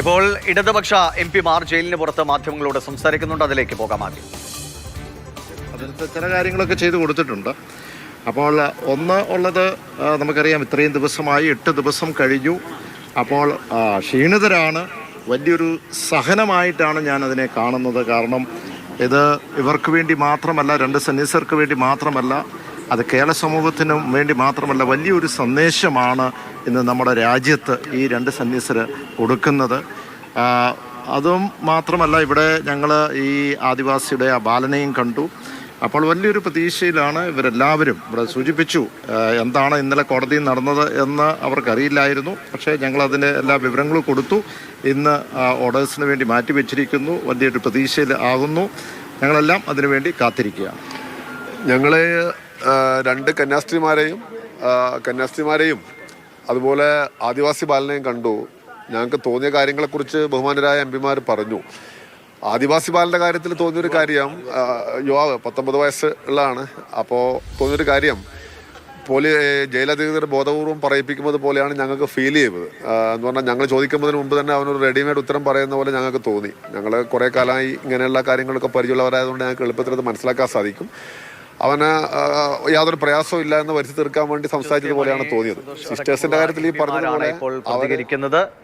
ഇപ്പോൾ ഇടതുപക്ഷ MP-മാർ ജയിലിന് പുറത്ത് മാധ്യമങ്ങളോട് സംസാരിക്കുന്നുണ്ട്. അതിലേക്ക് പോകാം. ആദ്യം അതിനകത്ത് ചില കാര്യങ്ങളൊക്കെ ചെയ്തു കൊടുത്തിട്ടുണ്ട്. അപ്പോൾ ഒന്ന് ഉള്ളത്, നമുക്കറിയാം ഇത്രയും ദിവസമായി 8 ദിവസം കഴിഞ്ഞു. അപ്പോൾ ക്ഷീണിതരാണ്. വലിയൊരു സഹനമായിട്ടാണ് ഞാൻ അതിനെ കാണുന്നത്. കാരണം ഇത് ഇവർക്ക് വേണ്ടി മാത്രമല്ല, 2 സന്യസ്തർക്ക് വേണ്ടി മാത്രമല്ല, അത് കേരള സമൂഹത്തിനും വേണ്ടി മാത്രമല്ല, വലിയൊരു സന്ദേശമാണ് ഇന്ന് നമ്മുടെ രാജ്യത്ത് ഈ 2 സന്യസ്തർ കൊടുക്കുന്നത്. അതും മാത്രമല്ല, ഇവിടെ ഞങ്ങൾ ഈ ആദിവാസിയുടെ ആ ബാലനെയും കണ്ടു. അപ്പോൾ വലിയൊരു പ്രതീക്ഷയിലാണ് ഇവരെല്ലാവരും. ഇവിടെ സൂചിപ്പിച്ചു എന്താണ് ഇന്നലെ കോടതിയിൽ നടന്നത് എന്ന് അവർക്കറിയില്ലായിരുന്നു. പക്ഷേ ഞങ്ങളതിൻ്റെ എല്ലാ വിവരങ്ങളും കൊടുത്തു. ഇന്ന് ഓർഡേഴ്സിന് വേണ്ടി മാറ്റിവെച്ചിരിക്കുന്നു. വലിയൊരു പ്രതീക്ഷയിൽ ആകുന്നു. ഞങ്ങളെല്ലാം അതിനുവേണ്ടി കാത്തിരിക്കുകയാണ്. ഞങ്ങൾ 2 കന്യാസ്ത്രീമാരെയും അതുപോലെ ആദിവാസി ബാലനെയും കണ്ടു. ഞങ്ങൾക്ക് തോന്നിയ കാര്യങ്ങളെക്കുറിച്ച് ബഹുമാനരായ MP-മാർ പറഞ്ഞു. ആദിവാസി ബാലൻ്റെ കാര്യത്തിൽ തോന്നിയൊരു കാര്യം, യുവാവ് 19 വയസ്സ് ഉള്ളതാണ്. അപ്പോൾ തോന്നിയൊരു കാര്യം, ജയിലധികൃതർ ബോധപൂർവം പറയിപ്പിക്കുന്നത് പോലെയാണ് ഞങ്ങൾക്ക് ഫീൽ ചെയ്തത്. എന്ന് പറഞ്ഞാൽ ഞങ്ങൾ ചോദിക്കുന്നതിന് മുമ്പ് തന്നെ അവനൊരു റെഡിമെയ്ഡ് ഉത്തരം പറയുന്ന പോലെ ഞങ്ങൾക്ക് തോന്നി. ഞങ്ങൾ കുറേ കാലമായി ഇങ്ങനെയുള്ള കാര്യങ്ങളൊക്കെ പരിചയമുള്ളവരായതുകൊണ്ട് ഞങ്ങൾക്ക് എളുപ്പത്തിൽ അത് മനസ്സിലാക്കാൻ സാധിക്കും. അവന് യാതൊരു പ്രയാസവും ഇല്ല എന്ന് വരുത്തി തീർക്കാൻ വേണ്ടി സംസാരിച്ചത് പോലെയാണ് തോന്നിയത്. സിസ്റ്റേഴ്സിന്റെ കാര്യത്തിൽ ഈ പറഞ്ഞതുപോലെ പ്രതികരിക്കുന്നത്